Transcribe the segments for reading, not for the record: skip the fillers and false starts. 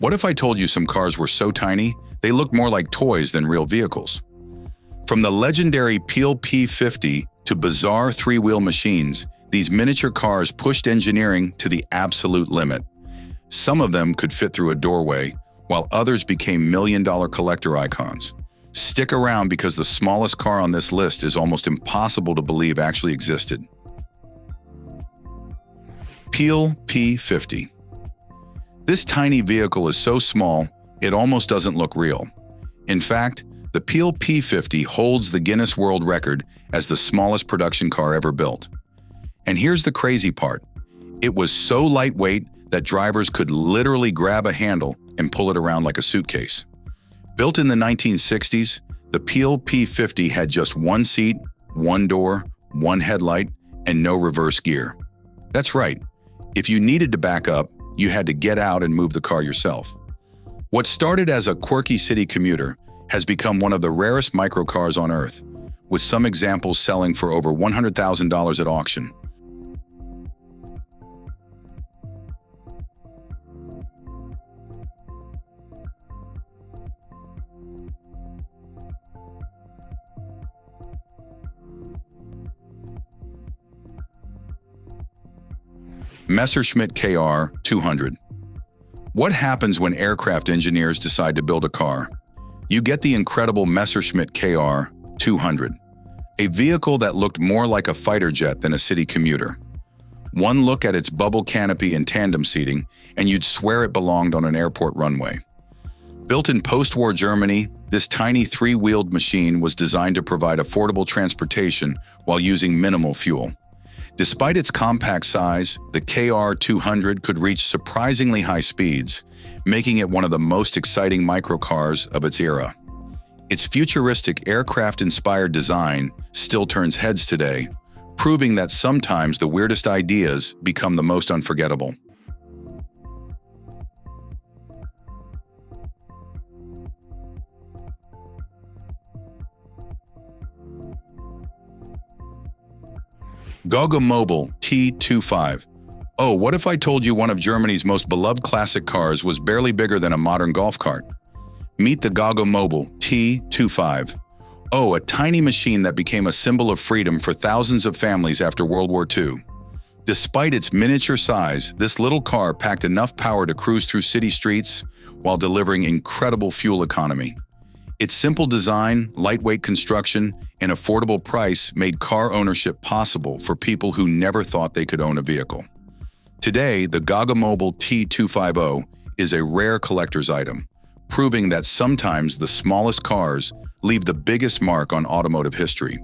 What if I told you some cars were so tiny, they looked more like toys than real vehicles? From the legendary Peel P50 to bizarre three-wheel machines, these miniature cars pushed engineering to the absolute limit. Some of them could fit through a doorway, while others became million-dollar collector icons. Stick around because the smallest car on this list is almost impossible to believe actually existed. Peel P50. This tiny vehicle is so small, it almost doesn't look real. In fact, the Peel P50 holds the Guinness World Record as the smallest production car ever built. And here's the crazy part. It was so lightweight that drivers could literally grab a handle and pull it around like a suitcase. Built in the 1960s, the Peel P50 had just one seat, one door, one headlight, and no reverse gear. That's right. If you needed to back up, you had to get out and move the car yourself. What started as a quirky city commuter has become one of the rarest microcars on Earth, with some examples selling for over $100,000 at auction. Messerschmitt KR 200. What happens when aircraft engineers decide to build a car? You get the incredible Messerschmitt KR 200, a vehicle that looked more like a fighter jet than a city commuter. One look at its bubble canopy and tandem seating, and you'd swear it belonged on an airport runway. Built in post-war Germany, this tiny three-wheeled machine was designed to provide affordable transportation while using minimal fuel. Despite its compact size, the KR 200 could reach surprisingly high speeds, making it one of the most exciting microcars of its era. Its futuristic aircraft-inspired design still turns heads today, proving that sometimes the weirdest ideas become the most unforgettable. Goggomobil T25. Oh, what if I told you one of Germany's most beloved classic cars was barely bigger than a modern golf cart? Meet the Goggomobil T25. Oh, a tiny machine that became a symbol of freedom for thousands of families after World War II. Despite its miniature size, this little car packed enough power to cruise through city streets while delivering incredible fuel economy. Its simple design, lightweight construction, and affordable price made car ownership possible for people who never thought they could own a vehicle. Today, the Goggomobil T250 is a rare collector's item, proving that sometimes the smallest cars leave the biggest mark on automotive history.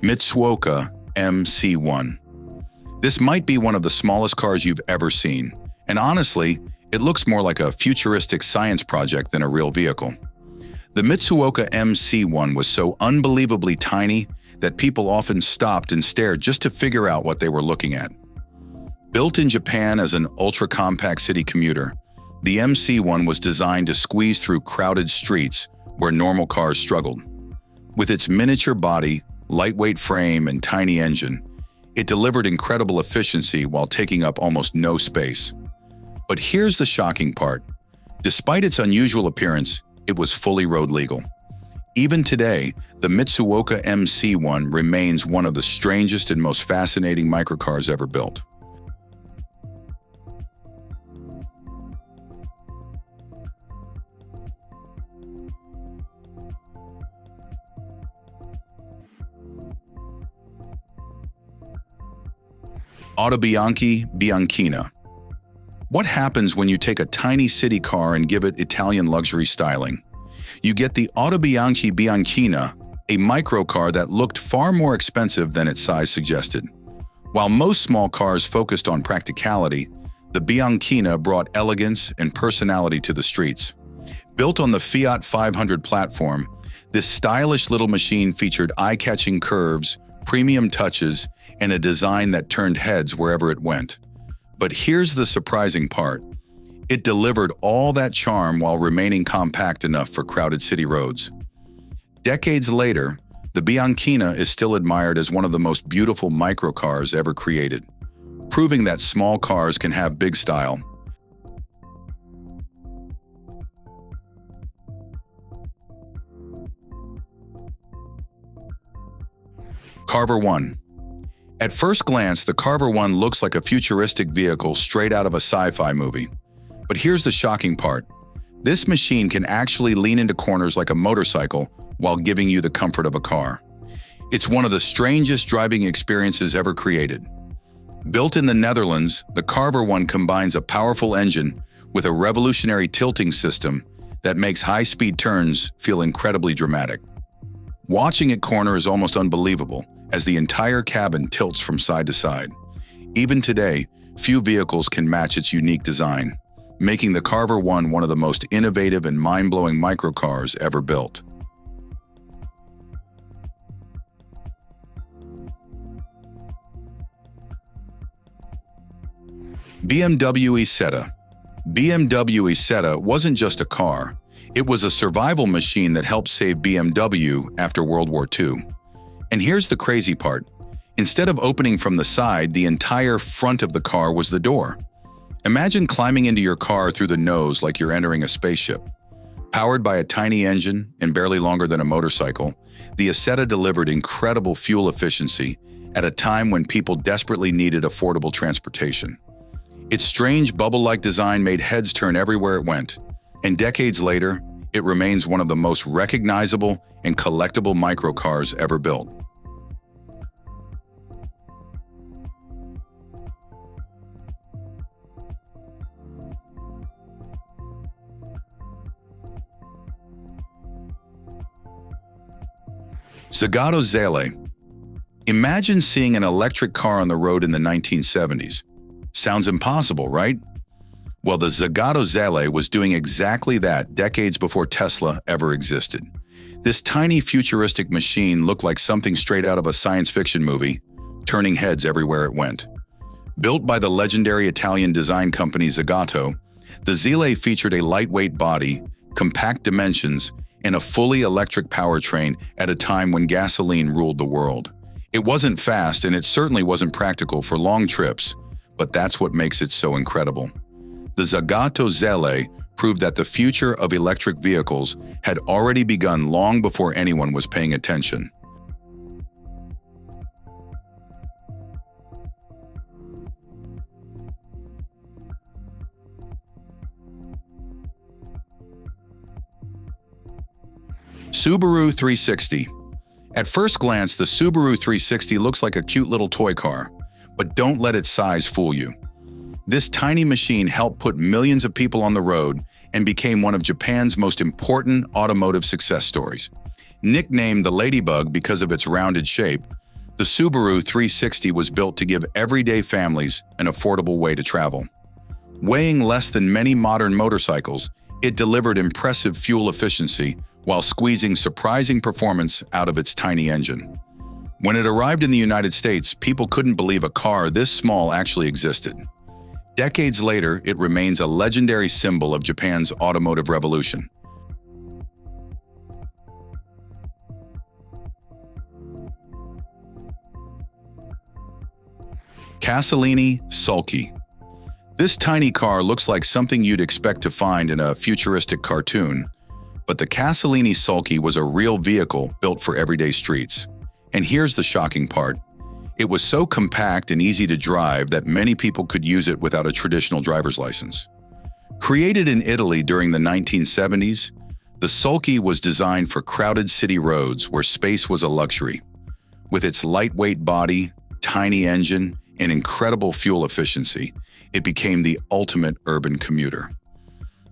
Mitsuoka MC1. This might be one of the smallest cars you've ever seen, and honestly, it looks more like a futuristic science project than a real vehicle. The Mitsuoka MC1 was so unbelievably tiny that people often stopped and stared just to figure out what they were looking at. Built in Japan as an ultra-compact city commuter, the MC1 was designed to squeeze through crowded streets where normal cars struggled. With its miniature body, lightweight frame, and tiny engine, it delivered incredible efficiency while taking up almost no space. But here's the shocking part. Despite its unusual appearance, it was fully road legal. Even today, the Mitsuoka MC1 remains one of the strangest and most fascinating microcars ever built. Autobianchi Bianchina. What happens when you take a tiny city car and give it Italian luxury styling? You get the Autobianchi Bianchina, a microcar that looked far more expensive than its size suggested. While most small cars focused on practicality, the Bianchina brought elegance and personality to the streets. Built on the Fiat 500 platform, this stylish little machine featured eye-catching curves, premium touches, and a design that turned heads wherever it went. But here's the surprising part. It delivered all that charm while remaining compact enough for crowded city roads. Decades later, the Bianchina is still admired as one of the most beautiful microcars ever created, proving that small cars can have big style. Carver 1. At first glance, the Carver 1 looks like a futuristic vehicle straight out of a sci-fi movie. But here's the shocking part. This machine can actually lean into corners like a motorcycle while giving you the comfort of a car. It's one of the strangest driving experiences ever created. Built in the Netherlands, the Carver 1 combines a powerful engine with a revolutionary tilting system that makes high-speed turns feel incredibly dramatic. Watching it corner is almost unbelievable, as the entire cabin tilts from side to side. Even today, few vehicles can match its unique design, making the Carver 1 one of the most innovative and mind-blowing microcars ever built. BMW Isetta. BMW Isetta wasn't just a car, it was a survival machine that helped save BMW after World War II. And here's the crazy part. Instead of opening from the side, the entire front of the car was the door. Imagine climbing into your car through the nose like you're entering a spaceship. Powered by a tiny engine and barely longer than a motorcycle, the Isetta delivered incredible fuel efficiency at a time when people desperately needed affordable transportation. Its strange bubble-like design made heads turn everywhere it went, and decades later, it remains one of the most recognizable and collectible microcars ever built. Zagato Zele. Imagine seeing an electric car on the road in the 1970s. Sounds impossible, right? Well, the Zagato Zele was doing exactly that decades before Tesla ever existed. This tiny futuristic machine looked like something straight out of a science fiction movie, turning heads everywhere it went. Built by the legendary Italian design company Zagato, the Zele featured a lightweight body, compact dimensions, and a fully electric powertrain at a time when gasoline ruled the world. It wasn't fast, and it certainly wasn't practical for long trips, but that's what makes it so incredible. The Zagato Zele proved that the future of electric vehicles had already begun long before anyone was paying attention. Subaru 360. At first glance, the Subaru 360 looks like a cute little toy car, but don't let its size fool you. This tiny machine helped put millions of people on the road and became one of Japan's most important automotive success stories. Nicknamed the Ladybug because of its rounded shape, the Subaru 360 was built to give everyday families an affordable way to travel. Weighing less than many modern motorcycles, it delivered impressive fuel efficiency while squeezing surprising performance out of its tiny engine. When it arrived in the United States, people couldn't believe a car this small actually existed. Decades later, it remains a legendary symbol of Japan's automotive revolution. Casalini Sulky. This tiny car looks like something you'd expect to find in a futuristic cartoon, but the Casalini Sulky was a real vehicle built for everyday streets. And here's the shocking part. It was so compact and easy to drive that many people could use it without a traditional driver's license. Created in Italy during the 1970s, the Sulky was designed for crowded city roads where space was a luxury. With its lightweight body, tiny engine, and incredible fuel efficiency, it became the ultimate urban commuter.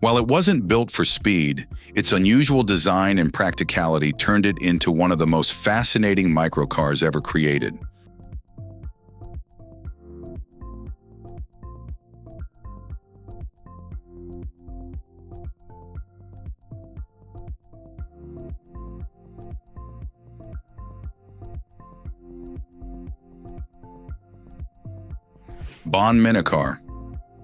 While it wasn't built for speed, its unusual design and practicality turned it into one of the most fascinating microcars ever created. Minicar.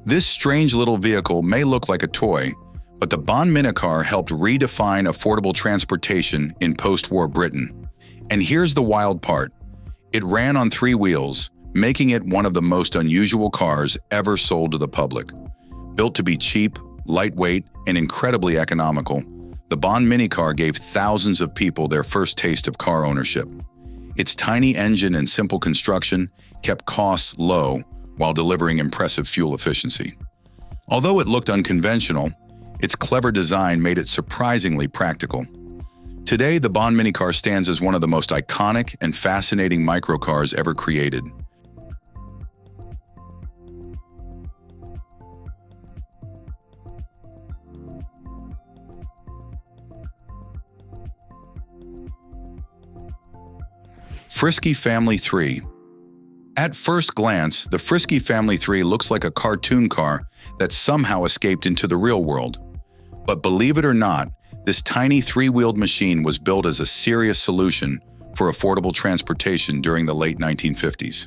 This strange little vehicle may look like a toy, but the Minicar helped redefine affordable transportation in post-war Britain. And here's the wild part. It ran on 3 wheels, making it one of the most unusual cars ever sold to the public. Built to be cheap, lightweight, and incredibly economical, the Minicar gave thousands of people their first taste of car ownership. Its tiny engine and simple construction kept costs low while delivering impressive fuel efficiency. Although it looked unconventional, its clever design made it surprisingly practical. Today, the Minicar stands as one of the most iconic and fascinating microcars ever created. Frisky Family 3. At first glance, the Frisky Family 3 looks like a cartoon car that somehow escaped into the real world. But believe it or not, this tiny 3-wheeled machine was built as a serious solution for affordable transportation during the late 1950s.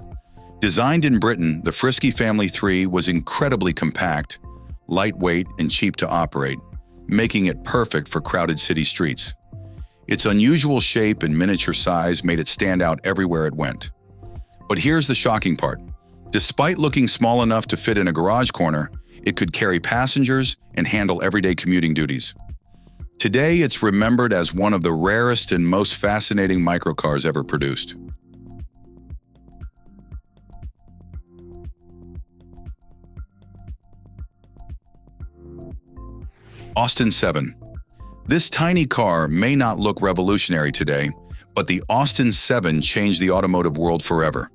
Designed in Britain, the Frisky Family 3 was incredibly compact, lightweight, and cheap to operate, making it perfect for crowded city streets. Its unusual shape and miniature size made it stand out everywhere it went. But here's the shocking part. Despite looking small enough to fit in a garage corner, it could carry passengers and handle everyday commuting duties. Today, it's remembered as one of the rarest and most fascinating microcars ever produced. Austin 7. This tiny car may not look revolutionary today, but the Austin 7 changed the automotive world forever.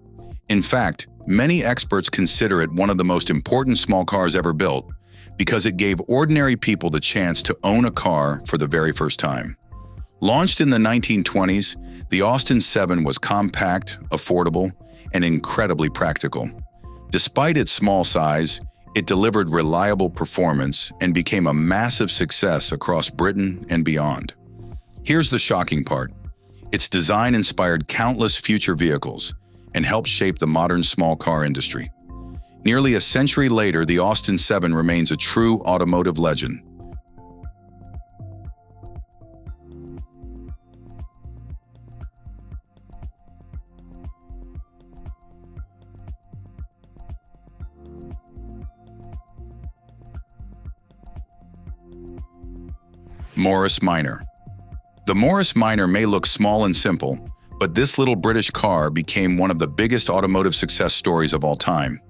In fact, many experts consider it one of the most important small cars ever built because it gave ordinary people the chance to own a car for the very first time. Launched in the 1920s, the Austin 7 was compact, affordable, and incredibly practical. Despite its small size, it delivered reliable performance and became a massive success across Britain and beyond. Here's the shocking part. Its design inspired countless future vehicles and helped shape the modern small car industry. Nearly a century later, the Austin 7 remains a true automotive legend. Morris Minor. The Morris Minor may look small and simple, but this little British car became one of the biggest automotive success stories of all time.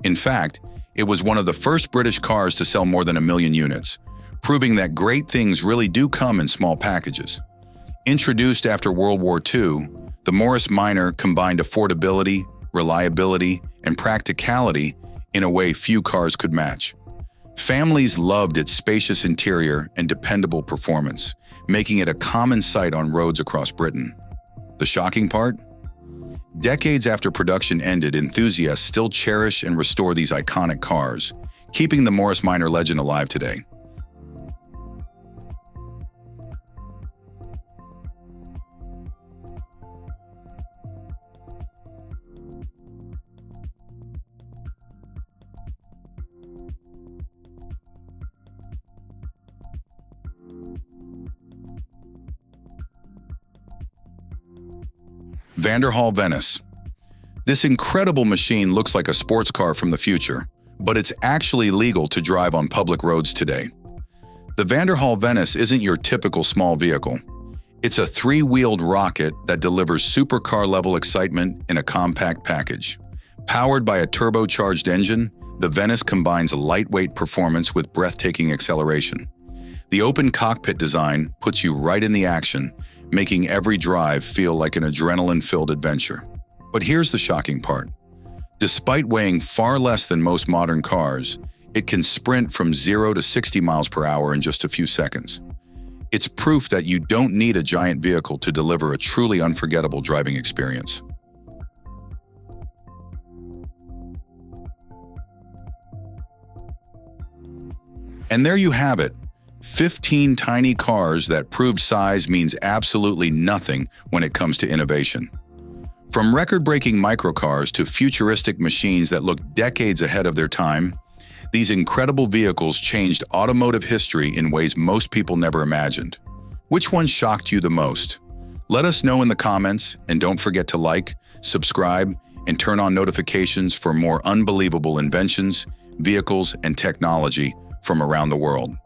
In fact, it was one of the first British cars to sell more than 1 million units, proving that great things really do come in small packages. Introduced after World War II, the Morris Minor combined affordability, reliability, and practicality in a way few cars could match. Families loved its spacious interior and dependable performance, making it a common sight on roads across Britain. The shocking part? Decades after production ended, enthusiasts still cherish and restore these iconic cars, keeping the Morris Minor legend alive today. Vanderhall, Venice. This incredible machine looks like a sports car from the future, but it's actually legal to drive on public roads today. The Vanderhall Venice isn't your typical small vehicle. It's a 3-wheeled rocket that delivers supercar-level excitement in a compact package. Powered by a turbocharged engine, the Venice combines lightweight performance with breathtaking acceleration. The open cockpit design puts you right in the action, making every drive feel like an adrenaline-filled adventure. But here's the shocking part. Despite weighing far less than most modern cars, it can sprint from 0 to 60 miles per hour in just a few seconds. It's proof that you don't need a giant vehicle to deliver a truly unforgettable driving experience. And there you have it. 15 tiny cars that proved size means absolutely nothing when it comes to innovation. From record-breaking microcars to futuristic machines that look decades ahead of their time, These incredible vehicles changed automotive history in ways most people never imagined. Which one shocked you the most? Let us know in the comments, and don't forget to like, subscribe, and turn on notifications for more unbelievable inventions, vehicles, and technology from around the world.